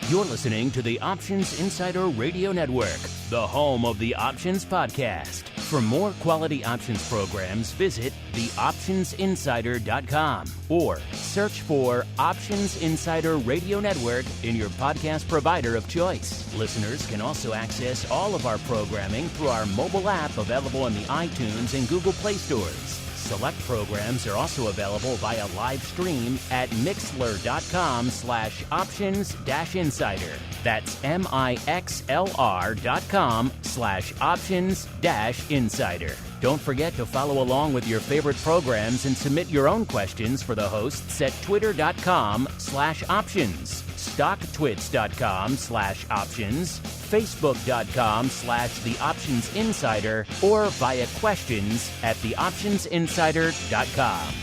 You're listening to the Options Insider Radio Network, the home of the Options Podcast. For more quality options programs, visit theoptionsinsider.com or search for Options Insider Radio Network in your podcast provider of choice. Listeners can also access all of our programming through our mobile app available in the iTunes and Google Play stores. Select programs are also available via live stream at mixlr.com/options-insider. That's mixlr.com/options-insider. Don't forget to follow along with your favorite programs and submit your own questions for the hosts at twitter.com/options, stocktwits.com/options, facebook.com/theoptionsinsider, or via questions at theoptionsinsider.com.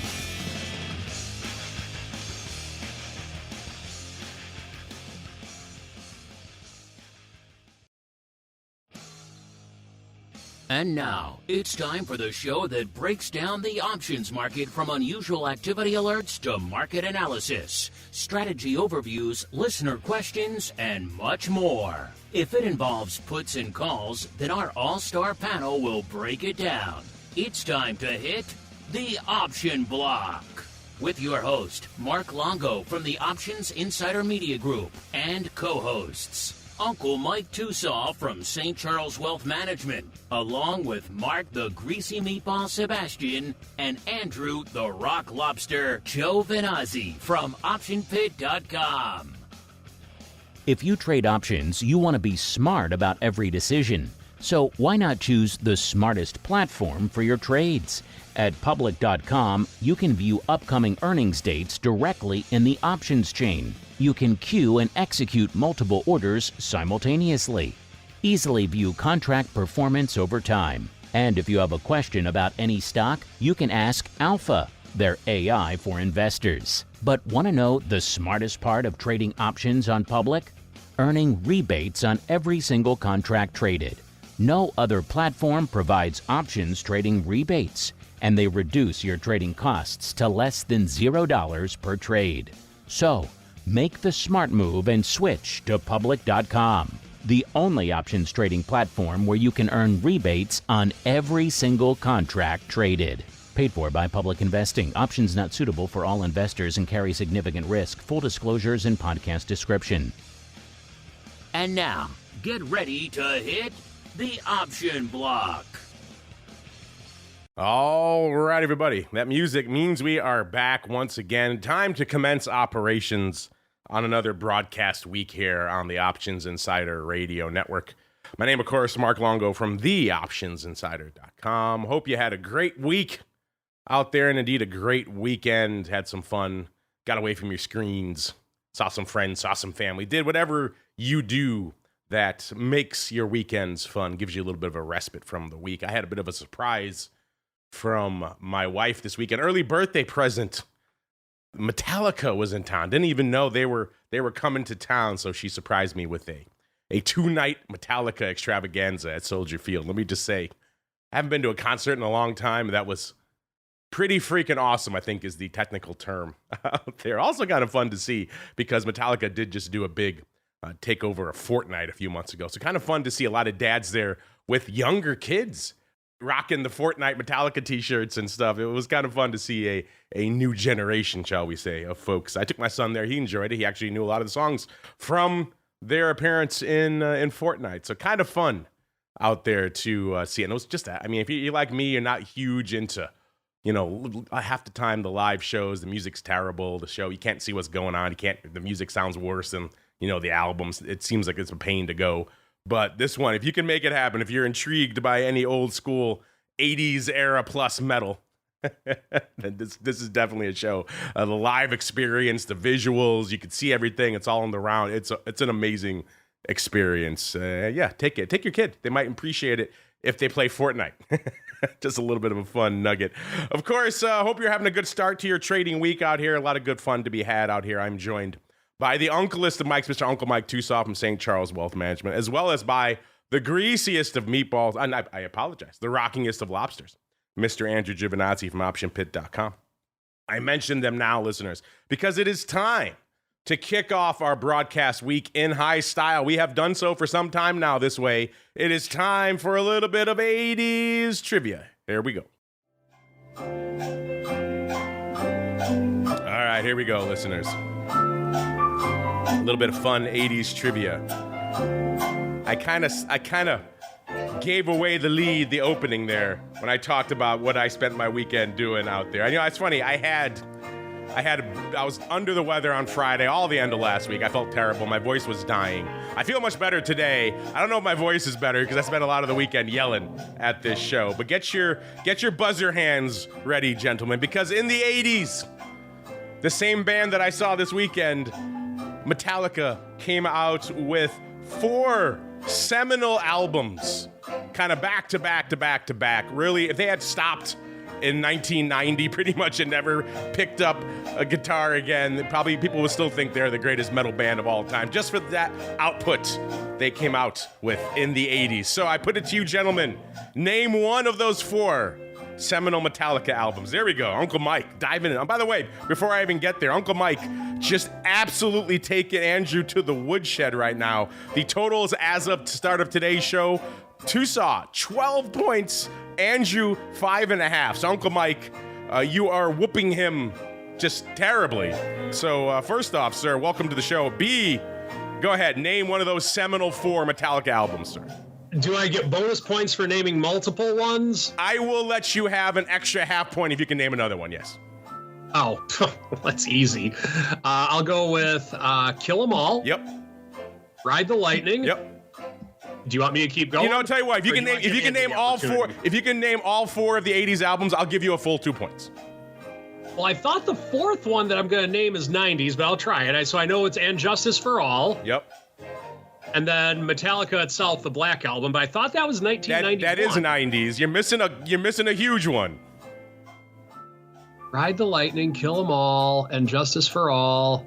And now, it's time for the show that breaks down the options market from unusual activity alerts to market analysis, strategy overviews, listener questions, and much more. If it involves puts and calls, then our all-star panel will break it down. It's time to hit the Option Block with your host, Mark Longo from the Options Insider Media Group, and co-hosts Uncle Mike Tosaw from St. Charles Wealth Management, along with Mark the Greasy Meatball Sebastian and Andrew the Rock Lobster Giovinazzi from OptionPit.com. If you trade options, you want to be smart about every decision. So why not choose the smartest platform for your trades? At Public.com, you can view upcoming earnings dates directly in the options chain. You can queue and execute multiple orders simultaneously. Easily view contract performance over time. And if you have a question about any stock, you can ask Alpha, their AI for investors. But want to know the smartest part of trading options on Public? Earning rebates on every single contract traded. No other platform provides options trading rebates, and they reduce your trading costs to less than $0 per trade. So, make the smart move and switch to Public.com, the only options trading platform where you can earn rebates on every single contract traded. Paid for by Public Investing. Options not suitable for all investors and carry significant risk. Full disclosures in podcast description. And now, get ready to hit the Option Block. All right, everybody. That music means we are back once again. Time to commence operations on another broadcast week here on the Options Insider Radio Network. My name, of course, Mark Longo from theoptionsinsider.com. Hope you had a great week out there and indeed a great weekend. Had some fun, got away from your screens, saw some friends, saw some family, did whatever you do that makes your weekends fun, gives you a little bit of a respite from the week. I had a bit of a surprise from my wife this weekend. Early birthday present. Metallica was in town. Didn't even know they were coming to town, so she surprised me with a 2-night Metallica extravaganza at Soldier Field. Let me just say, I haven't been to a concert in a long time. That was pretty freaking awesome, I think is the technical term out there. Also kind of fun to see because Metallica did just do a big takeover of Fortnite a few months ago. So kind of fun to see a lot of dads there with younger kids rocking the Fortnite Metallica t-shirts and stuff. It was kind of fun to see a new generation, shall we say, of folks. I took my son there. He enjoyed it. He actually knew a lot of the songs from their appearance in Fortnite. So kind of fun out there to see. And it was just, I mean, if you're like me, you're not huge into, half the time the live shows, the music's terrible. The show, you can't see what's going on. The music sounds worse than, the albums. It seems like it's a pain to go. But this one, if you can make it happen, if you're intrigued by any old school 80s era plus metal, then this is definitely a show. The live experience, the visuals, you can see everything. It's all on the round. It's an amazing experience. Take it. Take your kid. They might appreciate it if they play Fortnite. Just a little bit of a fun nugget. Of course, hope you're having a good start to your trading week out here. A lot of good fun to be had out here. I'm joined by the uncleest of Mikes, Mr. Uncle Mike Tosaw from St. Charles Wealth Management, as well as by the greasiest of meatballs, and I apologize, the rockingest of lobsters, Mr. Andrew Giovinazzi from OptionPit.com. I mention them now, listeners, because it is time to kick off our broadcast week in high style. We have done so for some time now this way. It is time for a little bit of 80s trivia. Here we go. All right, here we go, listeners. A little bit of fun 80s trivia. I kind of gave away the lead, the opening there, when I talked about what I spent my weekend doing out there. You know, it's funny. I was under the weather on Friday, all the end of last week. I felt terrible. My voice was dying. I feel much better today. I don't know if my voice is better because I spent a lot of the weekend yelling at this show. But get your buzzer hands ready, gentlemen, because in the 80s, the same band that I saw this weekend, Metallica, came out with 4 seminal albums, kind of back to back to back to back. Really, if they had stopped in 1990 pretty much and never picked up a guitar again, probably people would still think they're the greatest metal band of all time, just for that output they came out with in the 80s. So I put it to you, gentlemen, name one of those 4 seminal Metallica albums. There we go. Uncle Mike diving in. By the way, before I even get there, Uncle Mike just absolutely taking Andrew to the woodshed right now. The totals as of start of today's show: Tosaw 12 points, Andrew 5.5. So Uncle Mike, you are whooping him just terribly. So first off, sir, welcome to the show. B, go ahead, name one of those seminal 4 Metallica albums, sir. Do I get bonus points for naming multiple ones? I will let you have an extra half point if you can name another one, yes. Oh, that's easy. I'll go with Kill 'Em All. Yep. Ride the Lightning. Yep. Do you want me to keep going? You know, I'll tell you what, if you can name all 4 of the 80s albums, I'll give you a full 2 points. Well, I thought the 4th one that I'm going to name is 90s, but I'll try it. So I know it's And Justice for All. Yep. And then Metallica itself, the Black Album, but I thought that was 1991. That is 90s. You're missing a huge one. Ride the Lightning, Kill 'Em All, and Justice for All.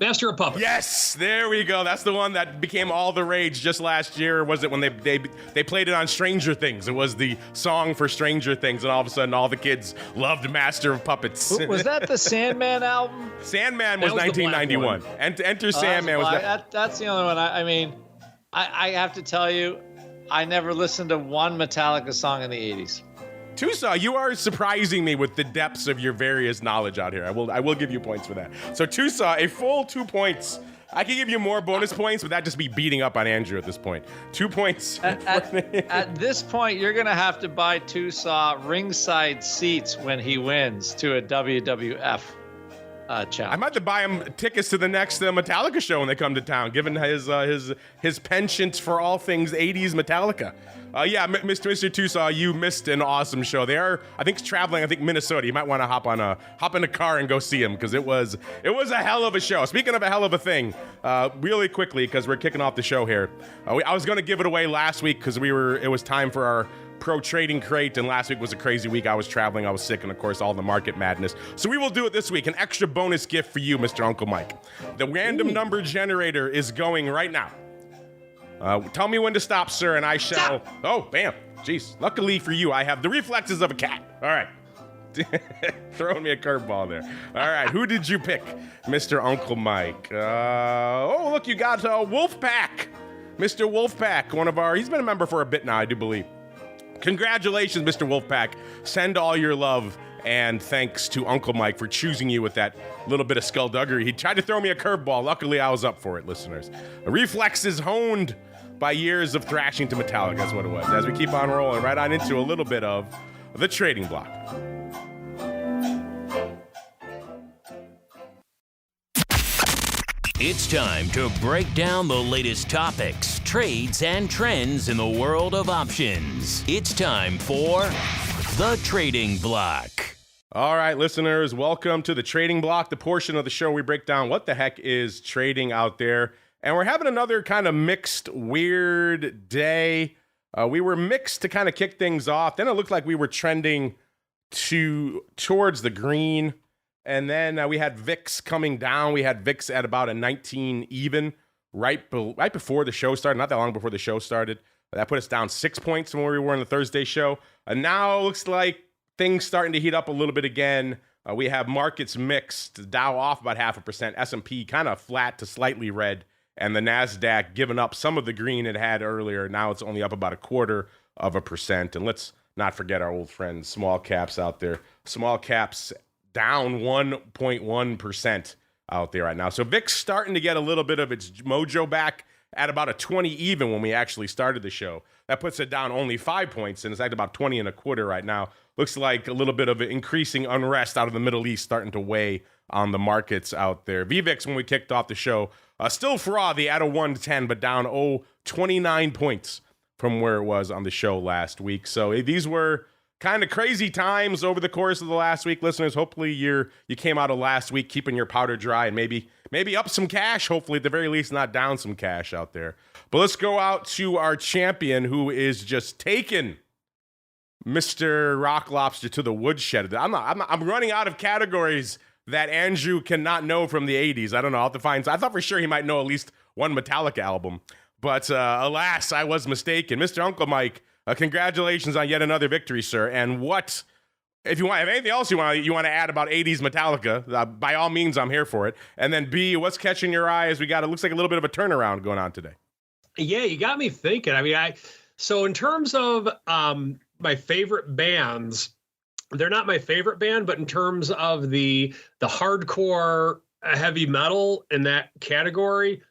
Master of Puppets. Yes, there we go. That's the one that became all the rage just last year. Or was it when they played it on Stranger Things? It was the song for Stranger Things, and all of a sudden all the kids loved Master of Puppets. Was that the Sandman album? Sandman was 1991. Enter Sandman was that. That's the only one. I have to tell you, I never listened to one Metallica song in the 80s. Tosaw, you are surprising me with the depths of your various knowledge out here. I will give you points for that. So Tosaw, a full 2 points. I can give you more bonus points, but that'd just be beating up on Andrew at this point. 2 points. At this point, you're going to have to buy Tosaw ringside seats when he wins to a WWF challenge. I might have to buy him tickets to the next Metallica show when they come to town, given his penchant for all things 80s Metallica. Mr. Tosaw, you missed an awesome show. They are, I think, traveling. I think Minnesota. You might want to hop in a car and go see them because it was a hell of a show. Speaking of a hell of a thing, really quickly because we're kicking off the show here. I was going to give it away last week because it was time for our pro trading crate, and last week was a crazy week. I was traveling, I was sick, and of course all the market madness. So we will do it this week. An extra bonus gift for you, Mr. Uncle Mike. The random number generator is going right now. Tell me when to stop, sir, and I shall... Stop. Oh, bam. Jeez. Luckily for you, I have the reflexes of a cat. All right. Throwing me a curveball there. All right. Who did you pick, Mr. Uncle Mike? Look, you got Wolfpack. Mr. Wolfpack, he's been a member for a bit now, I do believe. Congratulations, Mr. Wolfpack. Send all your love and thanks to Uncle Mike for choosing you with that little bit of skullduggery. He tried to throw me a curveball. Luckily, I was up for it, listeners. Reflexes honed by years of thrashing to Metallica. That's what it was. As we keep on rolling right on into a little bit of the trading block. It's time to break down the latest topics, trades, and trends in the world of options. It's time for the Trading Block. All right, listeners, welcome to the Trading Block, the portion of the show we break down what the heck is trading out there. And we're having another kind of mixed, weird day. We were mixed to kind of kick things off. Then it looked like we were trending towards the green. And then we had VIX coming down. We had VIX at about a 19 even right before the show started, not that long before the show started. That put us down 6 points from where we were on the Thursday show. And now it looks like things starting to heat up a little bit again. We have markets mixed, Dow off about 0.5%, S&P kind of flat to slightly red, and the NASDAQ giving up some of the green it had earlier. Now it's only up about 0.25%. And let's not forget our old friends, small caps out there. Small caps down 1.1% out there right now. So VIX starting to get a little bit of its mojo back at about a 20 even when we actually started the show. That puts it down only 5 points, and it's at about 20.25 right now. Looks like a little bit of increasing unrest out of the Middle East starting to weigh on the markets out there. VVIX, when we kicked off the show, still frothy at a 110, but down 29 points from where it was on the show last week. So these were kind of crazy times over the course of the last week, listeners. Hopefully you came out of last week keeping your powder dry and maybe up some cash, hopefully at the very least not down some cash out there. But let's go out to our champion who is just taking Mr. Rock Lobster to the woodshed. I'm running out of categories that Andrew cannot know from the 80s. I don't know. I'll have to find. I thought for sure he might know at least one Metallica album. But alas, I was mistaken. Mr. Uncle Mike, congratulations on yet another victory, sir. And what, if you have anything else you want to add about 80s Metallica, by all means, I'm here for it. And then B, what's catching your eye as it looks like a little bit of a turnaround going on today. Yeah, you got me thinking. I mean, so in terms of my favorite bands, they're not my favorite band, but in terms of the hardcore heavy metal in that category,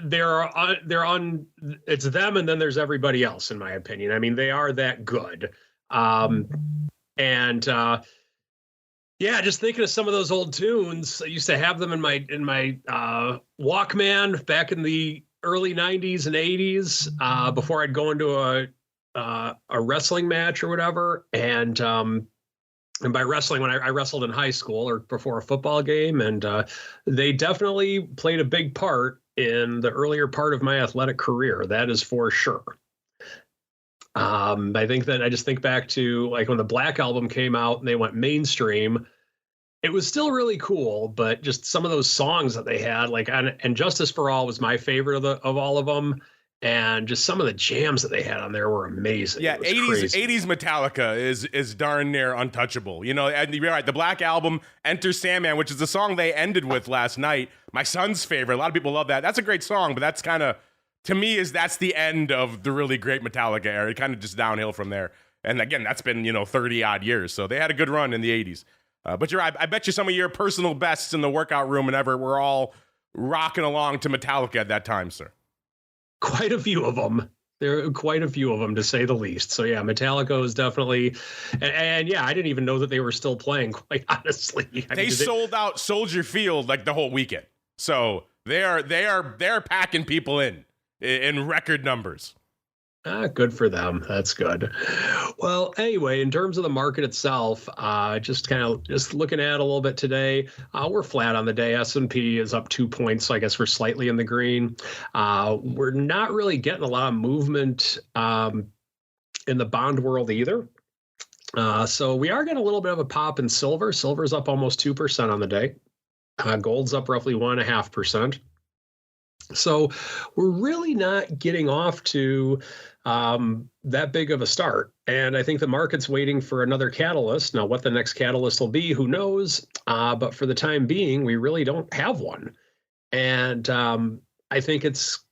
they're on it's them, and then there's everybody else, in my opinion. I mean, they are that good. Yeah, just thinking of some of those old tunes. I used to have them in my Walkman back in the early 90s and 80s, before I'd go into a wrestling match or whatever. And by wrestling, when I wrestled in high school or before a football game, and they definitely played a big part in the earlier part of my athletic career. That is for sure. I think that I just think back to like when the Black Album came out and they went mainstream, it was still really cool, but just some of those songs that they had, like, and Justice for All was my favorite of all of them. And just some of the jams that they had on there were amazing. Yeah, 80s Metallica is darn near untouchable. You know, and you're right, the Black Album, Enter Sandman, which is the song they ended with last night, my son's favorite. A lot of people love that. That's a great song, but that's kind of, to me, that's the end of the really great Metallica era. It kind of just downhill from there. And again, that's been, 30-odd years. So they had a good run in the 80s. But you're right, I bet you some of your personal bests in the workout room and ever were all rocking along to Metallica at that time, sir. Quite a few of them. There are quite a few of them, to say the least. So yeah, Metallica is definitely, and yeah, I didn't even know that they were still playing, quite honestly. They sold out Soldier Field like the whole weekend. So they're packing people in record numbers. Good for them. That's good. Well, anyway, in terms of the market itself, just looking at it a little bit today, we're flat on the day. S&P is up 2 points, so I guess we're slightly in the green. We're not really getting a lot of movement in the bond world either. So we are getting a little bit of a pop in silver. Silver's up almost 2% on the day. Gold's up roughly 1.5%. So we're really not getting off to that big of a start. And I think the market's waiting for another catalyst. Now, what the next catalyst will be, who knows? But for the time being, we really don't have one. And I think it's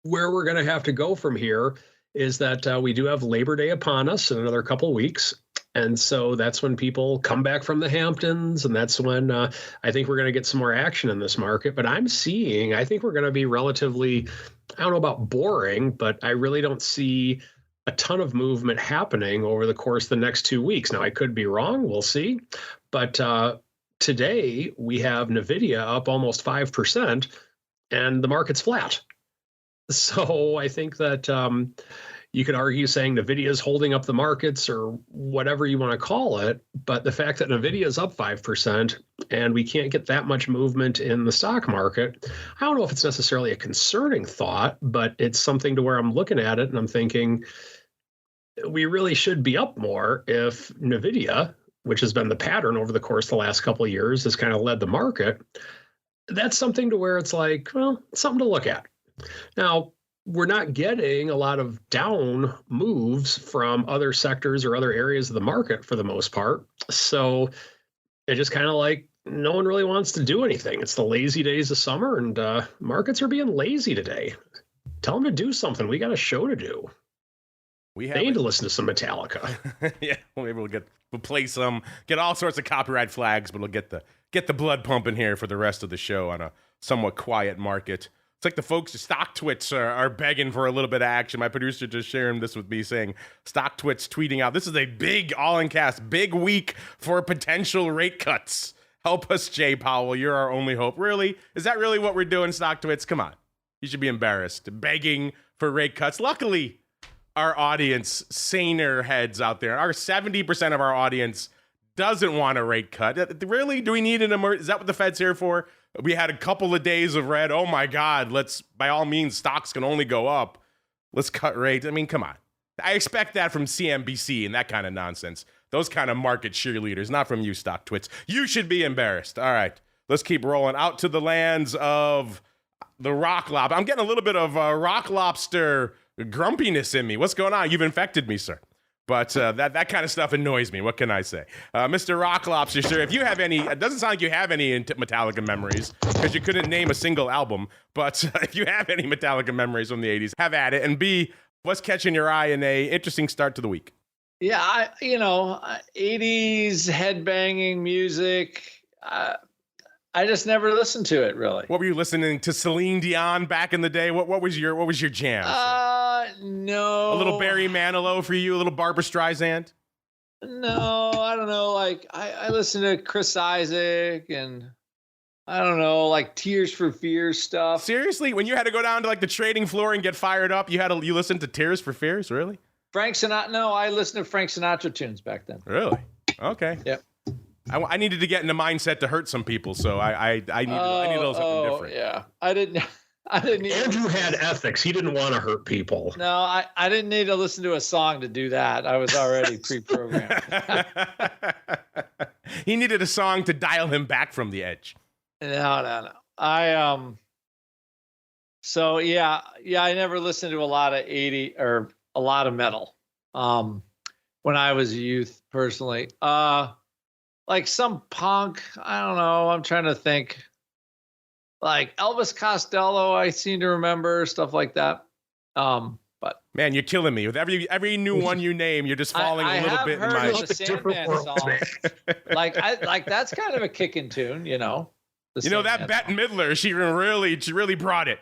where we're going to have to go from here is that we do have Labor Day upon us in another couple of weeks. And so that's when people come back from the Hamptons, and that's when I think we're going to get some more action in this market. But I think we're going to be relatively, I don't know about boring, but I really don't see a ton of movement happening over the course of the next 2 weeks. Now, I could be wrong. We'll see. But today we have NVIDIA up almost 5%, and the market's flat. So I think that you could argue saying NVIDIA is holding up the markets or whatever you want to call it. But the fact that NVIDIA is up 5% and we can't get that much movement in the stock market, I don't know if it's necessarily a concerning thought, but it's something to where I'm looking at it and I'm thinking we really should be up more if NVIDIA, which has been the pattern over the course of the last couple of years, has kind of led the market. That's something to where it's like, well, something to look at. Now, we're not getting a lot of down moves from other sectors or other areas of the market for the most part. So It's just kind of like no one really wants to do anything. It's the lazy days of summer, and markets are being lazy today. Tell them to do something. We got a show to do. They need to listen to some Metallica. Yeah, well, maybe we'll play some, get all sorts of copyright flags, but we'll get the blood pumping here for the rest of the show on a somewhat quiet market. It's like the folks at Stock Twits are begging for a little bit of action. My producer just sharing this with me, saying Stock Twits tweeting out, "This is a big, all in caps, big week for potential rate cuts. Help us, Jay Powell. You're our only hope." Really? Is that really what we're doing, Stock Twits? Come on. You should be embarrassed. Begging for rate cuts. Luckily, our audience, saner heads out there, our 70% of our audience doesn't want a rate cut. Really? Do we need an emergency? Is that what the Fed's here for? We had a couple of days of red. Oh my God, by all means, stocks can only go up. Let's cut rates. I mean, come on. I expect that from CNBC and that kind of nonsense. Those kind of market cheerleaders, not from you, Stock Twits. You should be embarrassed. All right, let's keep rolling out to the lands of the rock lobster. I'm getting a little bit of rock lobster grumpiness in me. What's going on? You've infected me, sir. But that kind of stuff annoys me. What can I say? Mr. Rock Lobster, sir, if you have any, it doesn't sound like you have any Metallica memories because you couldn't name a single album. But if you have any Metallica memories from the 80s, have at it. And B, what's catching your eye in a interesting start to the week? Yeah, 80s headbanging music. I just never listened to it, really. What were you listening to? Celine Dion back in the day? What was your jam? No. A little Barry Manilow for you? A little Barbra Streisand? No, I don't know. Like I listened to Chris Isaac and I don't know, like Tears for Fears stuff. Seriously? When you had to go down to like the trading floor and get fired up, you listened to Tears for Fears? Really? Frank Sinatra? No, I listened to Frank Sinatra tunes back then. Really? Okay. Yep. I needed to get in the mindset to hurt some people, so I need a little something different. Yeah, I didn't. Andrew had ethics. He didn't want to hurt people. No, I didn't need to listen to a song to do that. I was already pre-programmed. He needed a song to dial him back from the edge. No. So yeah, I never listened to a lot of 80 or a lot of metal. When I was a youth, personally. Like some punk, I don't know. I'm trying to think. Like Elvis Costello, I seem to remember stuff like that. But man, you're killing me with every new one you name. You're just falling a little bit in my. The Sandman song. like that's kind of a kicking tune, you know. That Bette Midler, she really brought it.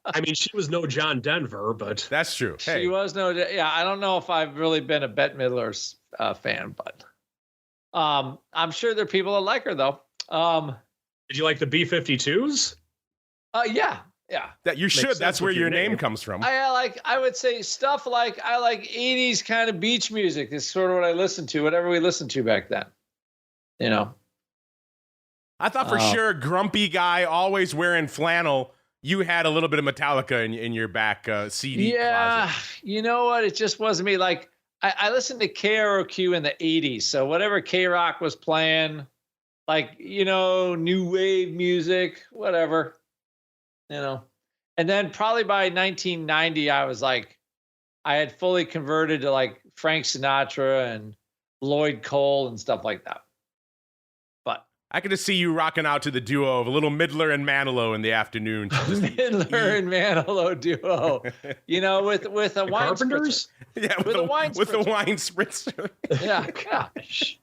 I mean, she was no John Denver, but that's true. Hey. She was no. Yeah, I don't know if I've really been a Bette Midler fan, but I'm sure there are people that like her though. Did you like the B-52s? Yeah. That you should. That's where your name comes from. I would say stuff like I like 80s kind of beach music is sort of what I listened to. Whatever we listened to back then, you know. I thought for sure, grumpy guy, always wearing flannel. You had a little bit of Metallica in your back CD closet. You know what? It just wasn't me. Like, I listened to KROQ in the 80s. So whatever K-Rock was playing, like, new wave music, whatever, And then probably by 1990, I was like, I had fully converted to like Frank Sinatra and Lloyd Cole and stuff like that. I could just see you rocking out to the duo of a little Midler and Manilow in the afternoon. Midler and Manilow duo, with a wine spritzer. Yeah, with a wine spritzer. Yeah, gosh.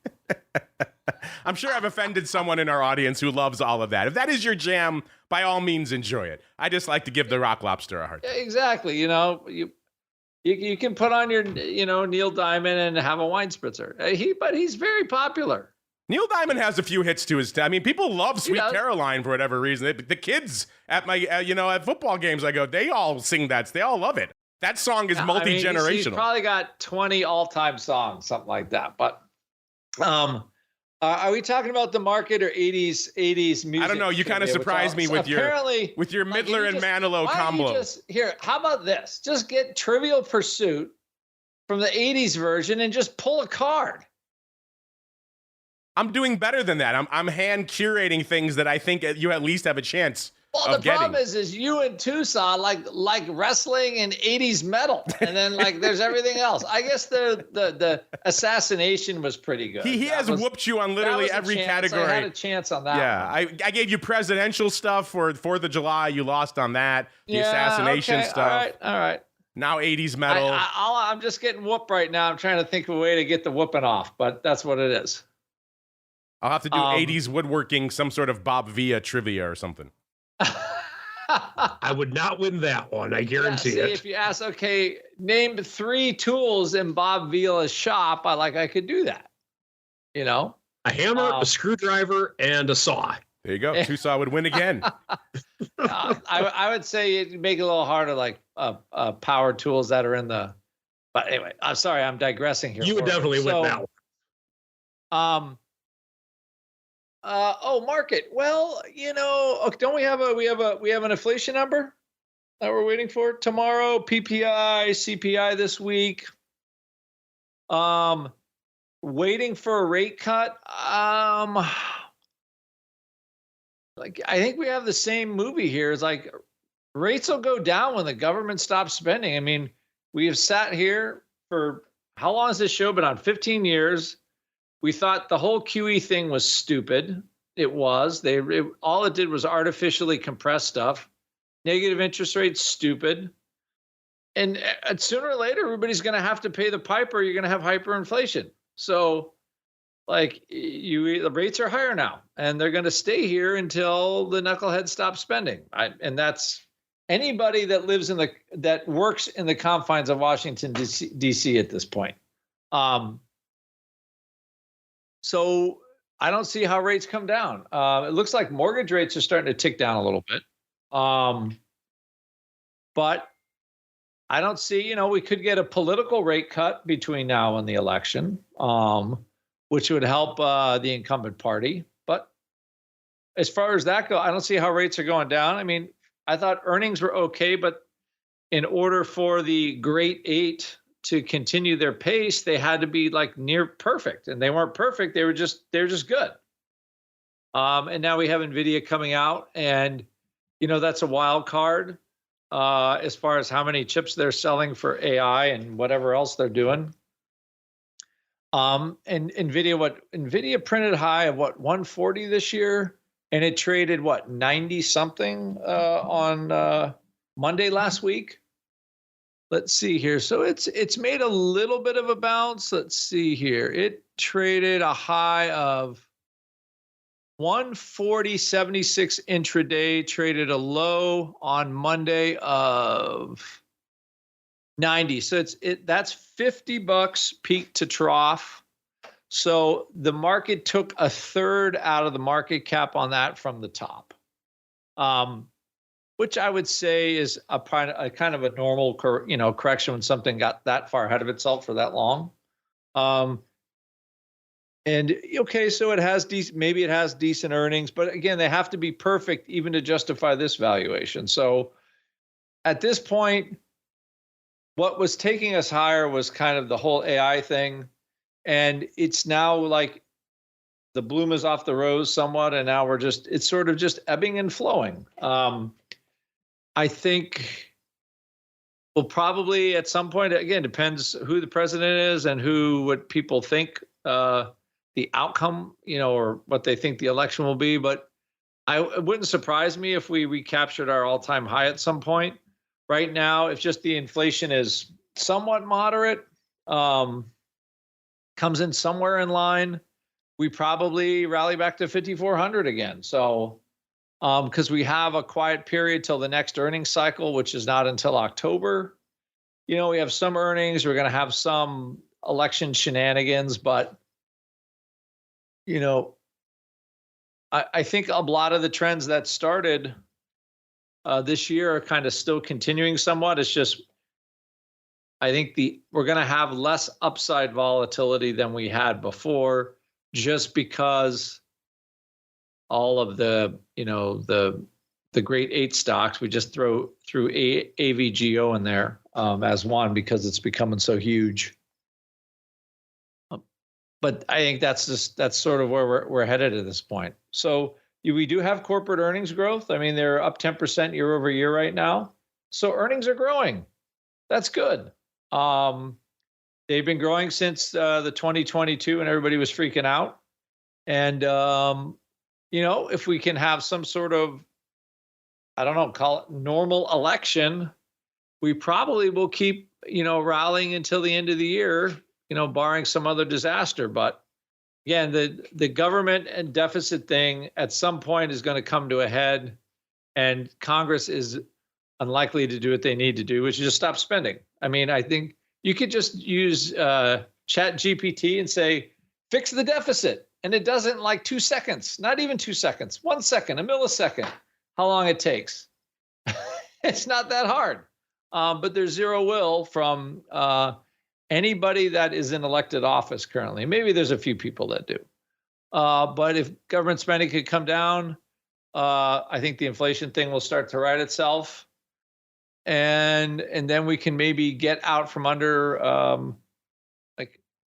I'm sure I've offended someone in our audience who loves all of that. If that is your jam, by all means, enjoy it. I just like to give the Rock Lobster a hard time. Exactly. You can put on your, Neil Diamond and have a wine spritzer. But he's very popular. Neil Diamond has a few hits to his. I mean, people love Sweet Caroline for whatever reason. The kids at my, at football games, I go, they all sing that. They all love it. That song is multi-generational. He's probably got 20 all-time songs, something like that. But are we talking about the market or 80s music? I don't know. You kind of surprised me with your Midler and Manilow combo. How about this? Just get Trivial Pursuit from the 80s version and just pull a card. I'm doing better than that. I'm hand curating things that I think you at least have a chance Well, the problem is you and Tosaw like wrestling and 80s metal, and then like there's everything else. I guess the assassination was pretty good. He has whooped you on literally every category. I had a chance on that. Yeah, I gave you presidential stuff for 4th of July. You lost on that. The assassination stuff. All right. Now 80s metal. I'm just getting whooped right now. I'm trying to think of a way to get the whooping off, but that's what it is. I'll have to do 80s woodworking, some sort of Bob Villa trivia or something. I would not win that one. I guarantee it. If you ask, okay, name 3 tools in Bob Villa's shop, I could do that. You know, a hammer, a screwdriver, and a saw. There you go. Tosaw would win again. I would say it'd make it a little harder, like power tools that are in the. But anyway, I'm sorry, I'm digressing here. You would definitely win that one. Market. Well, don't we have an inflation number that we're waiting for tomorrow? PPI, CPI this week. Waiting for a rate cut. I think we have the same movie here. It's like rates will go down when the government stops spending. I mean, we have sat here for how long has this show been on? 15 years. We thought the whole QE thing was stupid. It was. All it did was artificially compress stuff. Negative interest rates, stupid. And sooner or later, everybody's going to have to pay the piper. You're going to have hyperinflation. So, the rates are higher now, and they're going to stay here until the knucklehead stops spending. And that's anybody that that works in the confines of Washington D.C. at this point. So I don't see how rates come down. It looks like mortgage rates are starting to tick down a little bit. But I don't see, we could get a political rate cut between now and the election, which would help the incumbent party. But as far as that goes, I don't see how rates are going down. I mean, I thought earnings were okay, but in order for the Great Eight to continue their pace, they had to be like near perfect, and they weren't perfect. They're just good. And now we have NVIDIA coming out, and that's a wild card as far as how many chips they're selling for AI and whatever else they're doing. And NVIDIA printed high of 140 this year, and it traded 90 something on Monday last week. Let's see here. So it's made a little bit of a bounce. Let's see here. It traded a high of 140.76 intraday, traded a low on Monday of 90. So that's $50 peak to trough. So the market took a third out of the market cap on that from the top. Which I would say is a kind of a normal, correction when something got that far ahead of itself for that long. And okay, so maybe it has decent earnings, but again, they have to be perfect even to justify this valuation. So at this point, what was taking us higher was kind of the whole AI thing, and it's now like the bloom is off the rose somewhat, and now it's sort of just ebbing and flowing. I think we'll probably at some point, again, depends who the president is and what people think the outcome, or what they think the election will be. But it wouldn't surprise me if we recaptured our all-time high at some point. Right now, if just the inflation is somewhat moderate, comes in somewhere in line, we probably rally back to 5,400 again. So, because we have a quiet period till the next earnings cycle, which is not until October. We have some earnings. We're going to have some election shenanigans, but, I think a lot of the trends that started this year are kind of still continuing somewhat. It's just, I think we're going to have less upside volatility than we had before, just because all of the Great Eight stocks, we just threw AVGO in there as one because it's becoming so huge. But I think that's sort of where we're headed at this point. So we do have corporate earnings growth. I mean, they're up 10% year over year right now. So earnings are growing. That's good. They've been growing since the 2022 and everybody was freaking out. And, if we can have some sort of, I don't know, call it normal election, we probably will keep, rallying until the end of the year, barring some other disaster. But again, the government and deficit thing at some point is going to come to a head, and Congress is unlikely to do what they need to do, which is just stop spending. I mean, I think you could just use Chat GPT and say, fix the deficit. And it does it in like 2 seconds, not even 2 seconds, 1 second, a millisecond, how long it takes. It's not that hard. But there's zero will from anybody that is in elected office currently. Maybe there's a few people that do. But if government spending could come down, I think the inflation thing will start to right itself. And then we can maybe get out from under,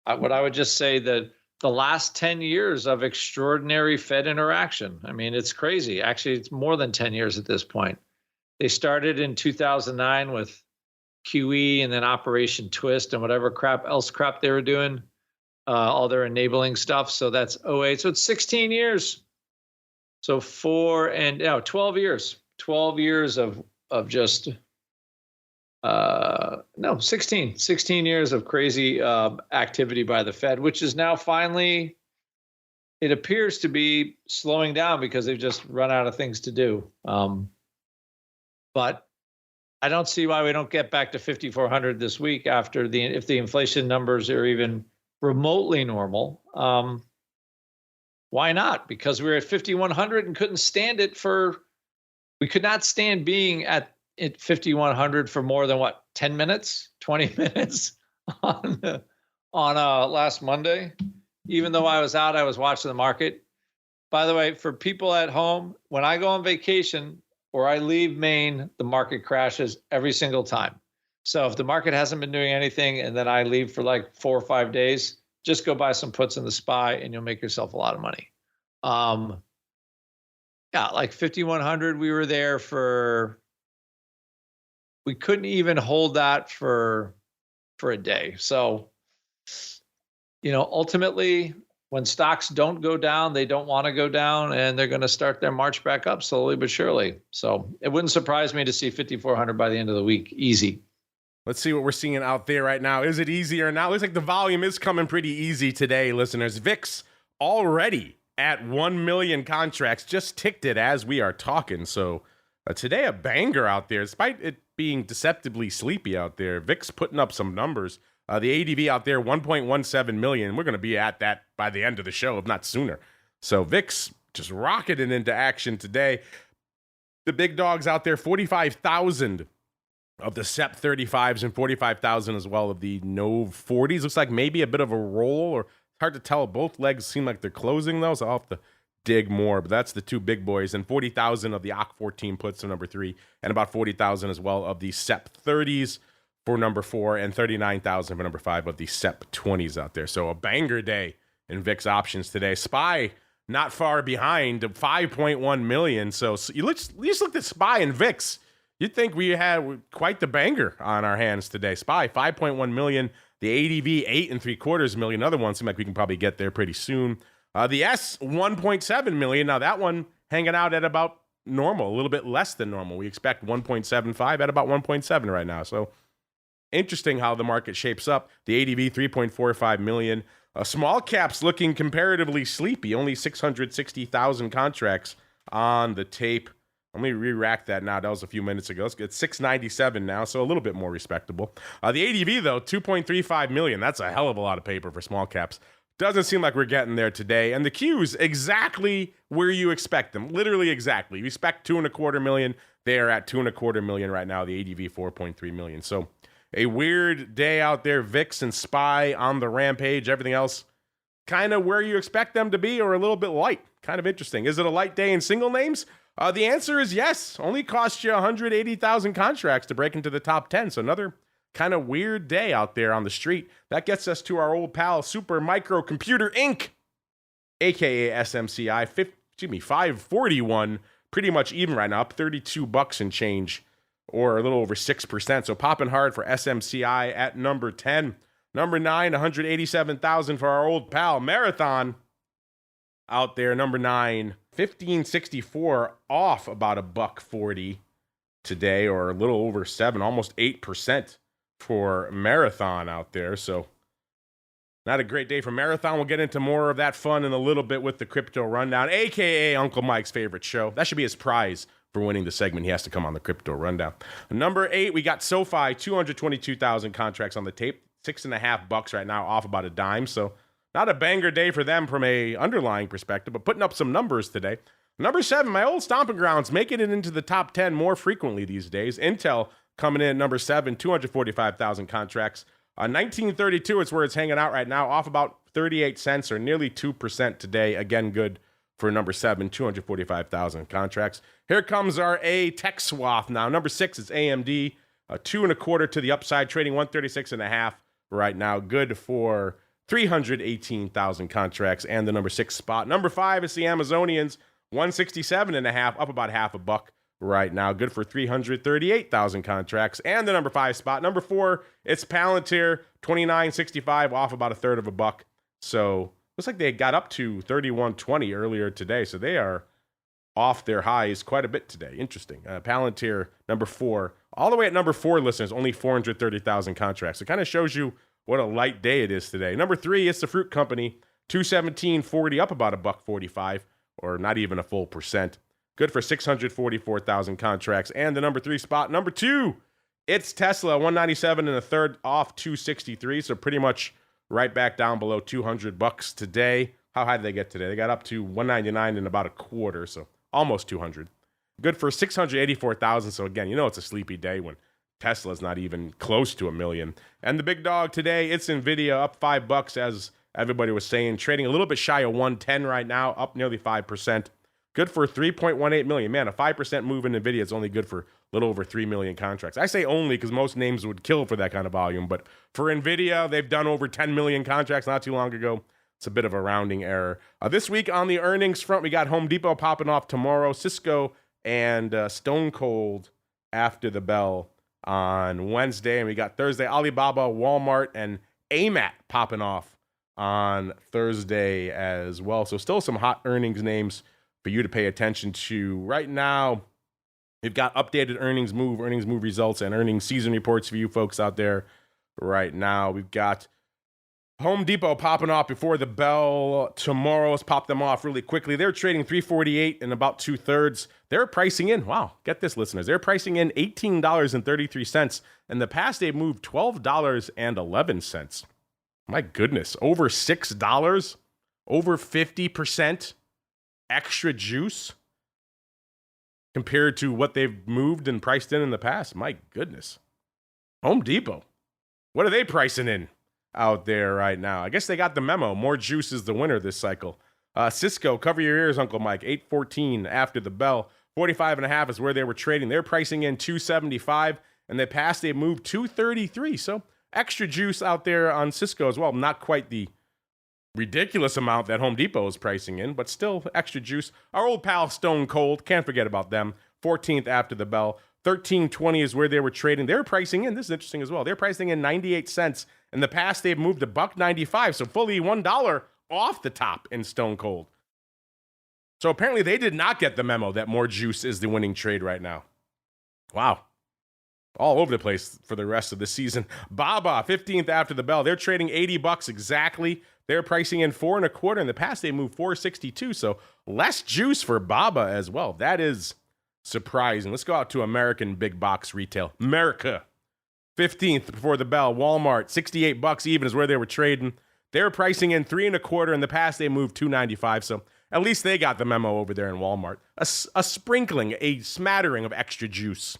what I would just say that the last 10 years of extraordinary Fed interaction. I mean, it's crazy. Actually, it's more than 10 years at this point. They started in 2009 with QE and then Operation Twist and whatever crap they were doing, all their enabling stuff. So that's 08. So it's 16 years. So 12 years. 12 years of just 16 years of crazy activity by the Fed, which is now finally, it appears to be slowing down because they've just run out of things to do. But I don't see why we don't get back to 5,400 this week if the inflation numbers are even remotely normal. Why not? Because we were at 5,100 and couldn't stand it we could not stand being at 5,100 for more than 10 minutes, 20 minutes on last Monday. Even though I was out, I was watching the market. By the way, for people at home, when I go on vacation or I leave Maine, the market crashes every single time. So if the market hasn't been doing anything and then I leave for like 4 or 5 days, just go buy some puts in the SPY and you'll make yourself a lot of money. Like 5,100, we were there we couldn't even hold that for a day. So, ultimately, when stocks don't go down, they don't want to go down, and they're going to start their march back up slowly but surely. So it wouldn't surprise me to see 5,400 by the end of the week. Easy. Let's see what we're seeing out there right now. Is it easy or not? Looks like the volume is coming pretty easy today, listeners. VIX already at 1 million contracts. Just ticked it as we are talking. So today, a banger out there, despite it being deceptively sleepy out there. VIX putting up some numbers. The ADV out there, 1.17 million. We're going to be at that by the end of the show, if not sooner. So VIX just rocketing into action today. The big dogs out there, 45,000 of the SEP 35s and 45,000 as well of the NOV 40s. Looks like maybe a bit of a roll, or it's hard to tell. Both legs seem like they're closing, though, so I'll have to dig more, but that's the two big boys. And 40,000 of the OC 14 puts for number 3, and about 40,000 as well of the SEP 30s for number 4, and 39,000 for number 5 of the SEP 20s out there. So a banger day in VIX options today. SPY not far behind, 5.1 million. So you just looked at SPY and VIX. You'd think we had quite the banger on our hands today. SPY 5.1 million, the ADV 8.75 million. Another one seems like we can probably get there pretty soon. The S 1.7 million. Now that one hanging out at about normal, a little bit less than normal. We expect 1.75 at about 1.7 right now. So interesting how the market shapes up. The ADV 3.45 million. Small caps looking comparatively sleepy. Only 660,000 contracts on the tape. Let me re-rack that now. That was a few minutes ago. It's 697 now, so a little bit more respectable. The ADV, though, 2.35 million. That's a hell of a lot of paper for small caps. Doesn't seem like we're getting there today. And the Qs, exactly where you expect them. Literally exactly. You expect 2.25 million. They are at 2.25 million right now. The ADV, 4.3 million. So a weird day out there. VIX and SPY on the rampage. Everything else kind of where you expect them to be, or a little bit light. Kind of interesting. Is it a light day in single names? The answer is yes. Only cost you 180,000 contracts to break into the top 10. So another kind of weird day out there on the street. That gets us to our old pal, Super Micro Computer Inc., a.k.a. SMCI. 541, pretty much even right now, up $32 and change, or a little over 6%. So popping hard for SMCI at number 10. Number 9, 187,000 for our old pal Marathon out there. Number 9, 1564, off about $1.40 today, or a little over 7, almost 8% for Marathon out there. So not a great day for Marathon. We'll get into more of that fun in a little bit with the Crypto Rundown, a.k.a. Uncle Mike's favorite show. That should be his prize for winning the segment. He has to come on the Crypto Rundown. Number 8, we got SoFi, 222,000 contracts on the tape, $6.50 right now, off about a dime. So not a banger day for them from a underlying perspective, but putting up some numbers today. Number 7, my old stomping grounds, making it into the top 10 more frequently these days. Intel coming in at number 7, 245,000 contracts. 1932 is where it's hanging out right now, off about 38 cents or nearly 2% today. Again, good for number 7, 245,000 contracts. Here comes our A tech swath now. Number 6 is AMD, 2.25 to the upside, trading 136.5 right now. Good for 318,000 contracts and the number 6 spot. Number 5 is the Amazonians, 167.5, up about $0.50 right now. Good for 338,000 contracts and the number 5 spot. Number 4, it's Palantir, 29.65, off about $0.33. So looks like they got up to 31.20 earlier today. So they are off their highs quite a bit today. Interesting. Palantir, number 4, all the way at number 4, listeners, only 430,000 contracts. It kind of shows you what a light day it is today. Number 3, it's the Fruit Company, 217.40, up about $1.45, or not even a full percent. Good for 644,000 contracts. And the number 3 spot, number 2, it's Tesla, 197.33, off 263. So pretty much right back down below $200 today. How high did they get today? They got up to 199 and about a quarter, so almost 200. Good for 684,000. So again, you know it's a sleepy day when Tesla's not even close to $1 million. And the big dog today, it's Nvidia, up $5, as everybody was saying, trading a little bit shy of 110 right now, up nearly 5%. Good for 3.18 million. Man, a 5% move in Nvidia is only good for a little over 3 million contracts. I say only because most names would kill for that kind of volume. But for Nvidia, they've done over 10 million contracts not too long ago. It's a bit of a rounding error. This week on the earnings front, we got Home Depot popping off tomorrow, Cisco and Stone Cold after the bell on Wednesday. And we got Thursday, Alibaba, Walmart, and AMAT popping off on Thursday as well. So still some hot earnings names for you to pay attention to. Right now, we've got updated earnings move results, and earnings season reports for you folks out there right now. We've got Home Depot popping off before the bell tomorrow. Let's pop them off really quickly. They're trading $348 and about 2/3. They're pricing in, wow, get this, listeners. They're pricing in $18.33. In the past, they've moved $12.11. My goodness, over $6, over 50% extra juice compared to what they've moved and priced in the past. My goodness. Home Depot, what are they pricing in out there right now? I guess they got the memo. More juice is the winner this cycle. Cisco, cover your ears, Uncle Mike. 814 after the bell. 45.5 is where they were trading. They're pricing in 275, and they passed. They moved 233. So extra juice out there on Cisco as well. Not quite the ridiculous amount that Home Depot is pricing in, but still extra juice. Our old pal Stone Cold, can't forget about them. 14th after the bell. 1320 is where they were trading. They're pricing in, this is interesting as well, they're pricing in 98 cents. In the past, they've moved to $1.95, so fully $1 off the top in Stone Cold. So apparently they did not get the memo that more juice is the winning trade right now. Wow. All over the place for the rest of the season. Baba, 15th after the bell. They're trading $80 exactly. They're pricing in 4.25. In the past, they moved 462. So less juice for Baba as well. That is surprising. Let's go out to American big box retail. America, 15th before the bell. Walmart, $68 even is where they were trading. They're pricing in 3.25. In the past, they moved 295. So at least they got the memo over there in Walmart. A sprinkling, a smattering of extra juice